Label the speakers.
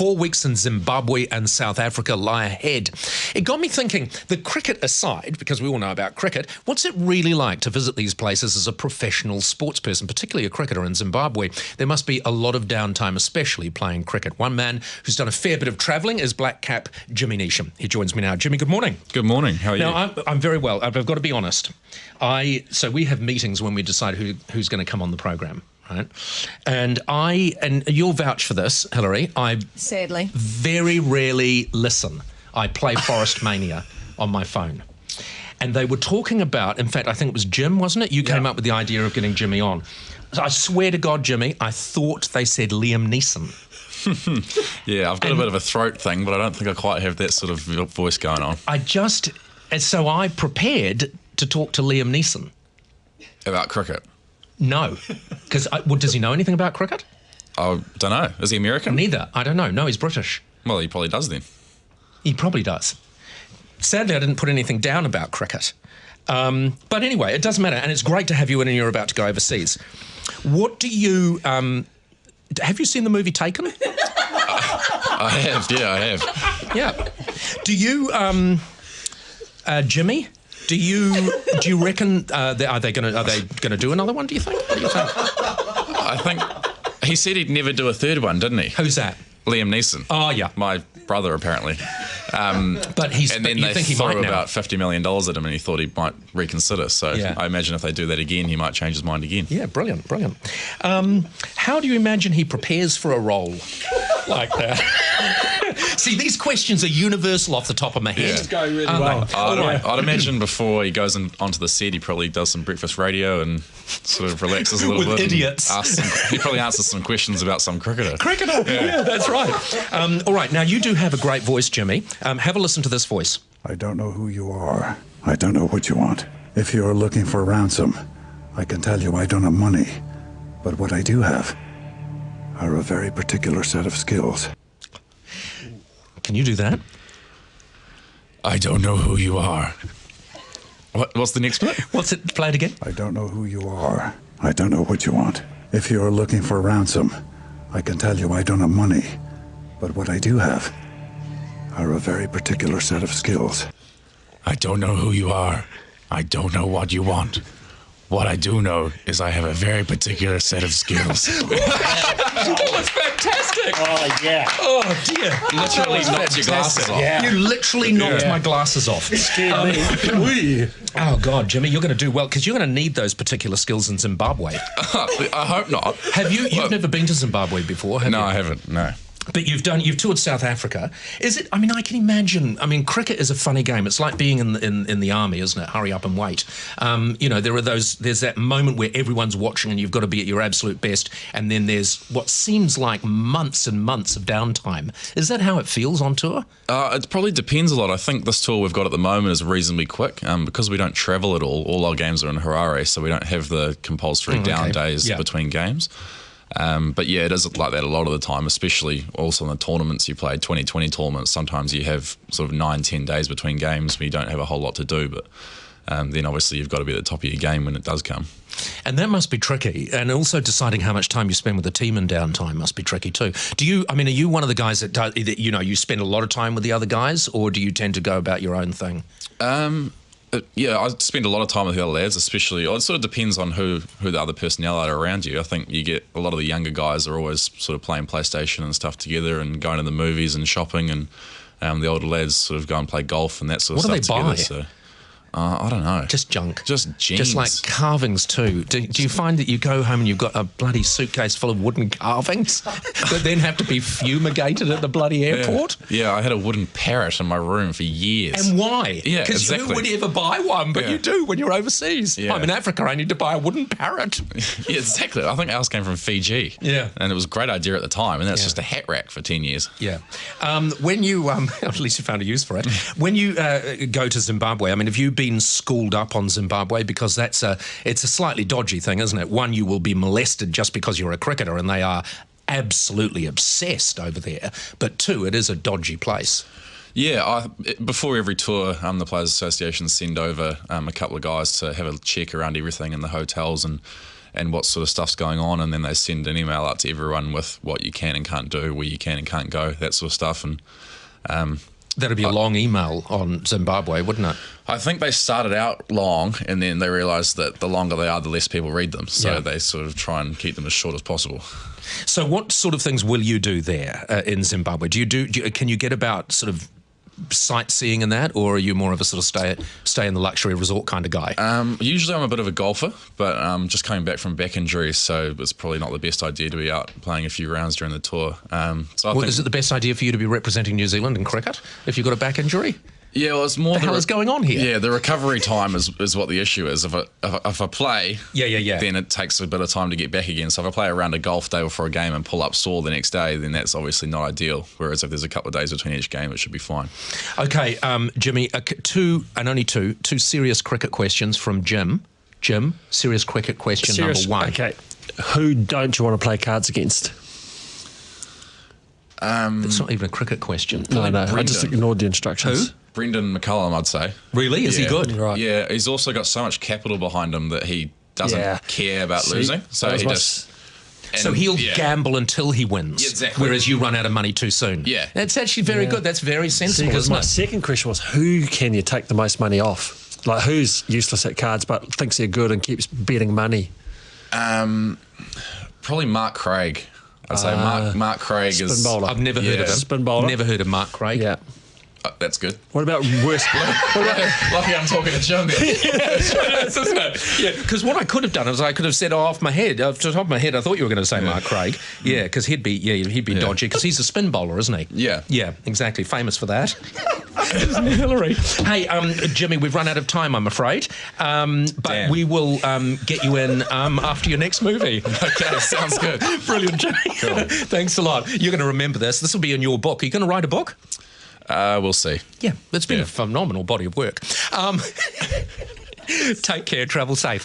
Speaker 1: 4 weeks in Zimbabwe and South Africa lie ahead. It got me thinking, the cricket aside, because we all know about cricket, what's it really like to visit these places as a professional sports person, particularly a cricketer in Zimbabwe? There must be a lot of downtime, especially playing cricket. One man who's done a fair bit of travelling is Black Cap Jimmy Neesham. He joins me now. Jimmy, good morning.
Speaker 2: Good morning. How are you?
Speaker 1: Now, I'm very well. I've got to be honest. So we have meetings when we decide who's going to come on the programme. Right. And you'll vouch for this, Hillary, I
Speaker 3: sadly
Speaker 1: very rarely listen. I play Forest Mania on my phone. And they were talking about, in fact, I think it was Jim, wasn't it? You came up with the idea of getting Jimmy on. So I swear to God, Jimmy, I thought they said Liam Neeson.
Speaker 2: Yeah, I've got a bit of a throat thing, but I don't think I quite have that sort of voice going on.
Speaker 1: So I prepared to talk to Liam Neeson.
Speaker 2: About cricket?
Speaker 1: No, because does he know anything about cricket?
Speaker 2: I don't know. Is he American?
Speaker 1: Neither. I don't know. No, he's British.
Speaker 2: Well, he probably does then.
Speaker 1: He probably does. Sadly, I didn't put anything down about cricket. But anyway, it doesn't matter. And it's great to have you in and you're about to go overseas. What do you... have you seen the movie Taken?
Speaker 2: I have, yeah, I have.
Speaker 1: Yeah. Do you... Jimmy... Do you reckon are they going to do another one? Do you think? What do you think?
Speaker 2: I think he said he'd never do a third one, didn't he?
Speaker 1: Who's that?
Speaker 2: Liam Neeson.
Speaker 1: Oh yeah,
Speaker 2: my brother apparently.
Speaker 1: But he's.
Speaker 2: And then
Speaker 1: you
Speaker 2: they
Speaker 1: think he
Speaker 2: threw
Speaker 1: might
Speaker 2: about $50 million at him, and he thought he might reconsider. So
Speaker 1: yeah.
Speaker 2: I imagine if they do that again, he might change his mind again.
Speaker 1: Yeah, brilliant. How do you imagine he prepares for a role like that? See, these questions are universal off the top of my head.
Speaker 2: Yeah.
Speaker 4: It's going really well.
Speaker 2: I'd imagine before he goes onto the set, he probably does some breakfast radio and sort of relaxes a little bit.
Speaker 1: With idiots.
Speaker 2: He probably answers some questions about some cricketer.
Speaker 1: Yeah, that's right. All right, now you do have a great voice, Jimmy. Have a listen to this voice.
Speaker 5: I don't know who you are. I don't know what you want. If you're looking for ransom, I can tell you I don't have money. But what I do have are a very particular set of skills.
Speaker 1: Can you do that?
Speaker 2: I don't know who you are. What's the next bit?
Speaker 1: What's it? Play it again.
Speaker 5: I don't know who you are. I don't know what you want. If you're looking for ransom, I can tell you I don't have money. But what I do have are a very particular set of skills.
Speaker 2: I don't know who you are. I don't know what you want. What I do know is I have a very particular set of skills.
Speaker 1: That was fantastic.
Speaker 4: Oh, yeah.
Speaker 1: Oh, dear.
Speaker 2: Literally knocked your glasses off.
Speaker 4: Yeah.
Speaker 1: You literally knocked my glasses off. Oh, God, Jimmy, you're going to do well, because you're going to need those particular skills in Zimbabwe.
Speaker 2: I hope not.
Speaker 1: Have you? You've never been to Zimbabwe before, have you?
Speaker 2: No, I haven't, no.
Speaker 1: But you've toured South Africa. Is it? I mean, I can imagine. I mean, cricket is a funny game. It's like being in the army, isn't it? Hurry up and wait. There's that moment where everyone's watching and you've got to be at your absolute best, and then there's what seems like months and months of downtime. Is that how it feels on tour?
Speaker 2: It probably depends a lot. I think this tour we've got at the moment is reasonably quick because we don't travel at all. All our games are in Harare, so we don't have the compulsory down days between games. But yeah, it is like that a lot of the time, especially also in the tournaments you play, 2020 tournaments. Sometimes you have sort of 9-10 days between games where you don't have a whole lot to do, but then obviously you've got to be at the top of your game when it does come.
Speaker 1: And that must be tricky. And also deciding how much time you spend with the team in downtime must be tricky too. Are you one of the guys that you spend a lot of time with the other guys, or do you tend to go about your own thing?
Speaker 2: Yeah, I spend a lot of time with the other lads, especially. It sort of depends on who the other personnel are around you. I think you get a lot of the younger guys are always sort of playing PlayStation and stuff together and going to the movies and shopping, and the older lads sort of go and play golf and that sort of stuff together. What do they buy? So, I don't know.
Speaker 1: Just junk.
Speaker 2: Just jeans.
Speaker 1: Just like carvings too. Do you find that you go home and you've got a bloody suitcase full of wooden carvings that then have to be fumigated at the bloody airport?
Speaker 2: Yeah, I had a wooden parrot in my room for years.
Speaker 1: And why?
Speaker 2: Yeah,
Speaker 1: because
Speaker 2: exactly.
Speaker 1: who would ever buy one? But you do when you're overseas.
Speaker 2: Yeah.
Speaker 1: I'm in Africa, I need to buy a wooden parrot.
Speaker 2: Yeah, exactly. I think ours came from Fiji.
Speaker 1: Yeah.
Speaker 2: And it was a great idea at the time, and that's just a hat rack for 10 years.
Speaker 1: Yeah. When you, at least you found a use for it. When you go to Zimbabwe, I mean, have you been schooled up on Zimbabwe? Because it's a slightly dodgy thing, isn't it? One, you will be molested just because you're a cricketer, and they are absolutely obsessed over there. But two, it is a dodgy place.
Speaker 2: Yeah, before every tour, the Players Association send over a couple of guys to have a check around everything in the hotels, and and what sort of stuff's going on, and then they send an email out to everyone with what you can and can't do, where you can and can't go, that sort of stuff. And
Speaker 1: that'd be a long email on Zimbabwe, wouldn't it?
Speaker 2: I think they started out long, and then they realised that the longer they are, the less people read them. So they sort of try and keep them as short as possible.
Speaker 1: So what sort of things will you do there in Zimbabwe? Can you get about sort of sightseeing and that, or are you more of a sort of stay in the luxury resort kind of guy?
Speaker 2: Usually I'm a bit of a golfer, but just coming back from back injury, so it's probably not the best idea to be out playing a few rounds during the tour.
Speaker 1: Is it the best idea for you to be representing New Zealand in cricket if you've got a back injury?
Speaker 2: Yeah, well, it's more
Speaker 1: the hell is going on here?
Speaker 2: Yeah, the recovery time is what the issue is. If I play, then it takes a bit of time to get back again. So if I play around a golf day before a game and pull up sore the next day, then that's obviously not ideal. Whereas if there's a couple of days between each game, it should be fine.
Speaker 1: Okay, Jimmy, two serious cricket questions from Jim. Jim, serious cricket question number one.
Speaker 3: Okay, who don't you want to play cards against?
Speaker 1: It's not even a cricket question.
Speaker 3: No, I just ignored the instructions.
Speaker 1: Who?
Speaker 2: Brendan McCullum, I'd say.
Speaker 1: Really? Is he good?
Speaker 3: Right.
Speaker 2: Yeah, he's also got so much capital behind him that he doesn't care about losing. So
Speaker 1: he'll gamble until he wins.
Speaker 2: Yeah, exactly.
Speaker 1: Whereas you run out of money too soon.
Speaker 2: Yeah.
Speaker 1: That's actually very good. That's very sensible,
Speaker 3: Because
Speaker 1: isn't
Speaker 3: my
Speaker 1: it?
Speaker 3: second question was, who can you take the most money off? Like, who's useless at cards but thinks they're good and keeps betting money?
Speaker 2: Probably Mark Craig. I'd say Mark Craig
Speaker 3: spin
Speaker 2: is...
Speaker 3: bowler.
Speaker 1: I've never heard of him.
Speaker 3: Spin bowler.
Speaker 1: Never heard of Mark Craig.
Speaker 3: Yeah.
Speaker 2: That's good.
Speaker 3: What about worst?
Speaker 2: Lucky I'm talking to Jim there.
Speaker 1: Isn't it? Yeah, because what I could have done is I could have said off the top of my head, I thought you were going to say Mark Craig. Yeah, because he'd be dodgy because he's a spin bowler, isn't he?
Speaker 2: Yeah.
Speaker 1: Yeah, exactly. Famous for that. Isn't he, Hillary? Hey, Jimmy, we've run out of time, I'm afraid. But we will get you in after your next movie.
Speaker 2: Okay, sounds good.
Speaker 1: Brilliant, Jimmy. Cool. Thanks a lot. You're going to remember this. This will be in your book. Are you going to write a book?
Speaker 2: We'll see.
Speaker 1: Yeah, it's been a phenomenal body of work. Take care, travel safe.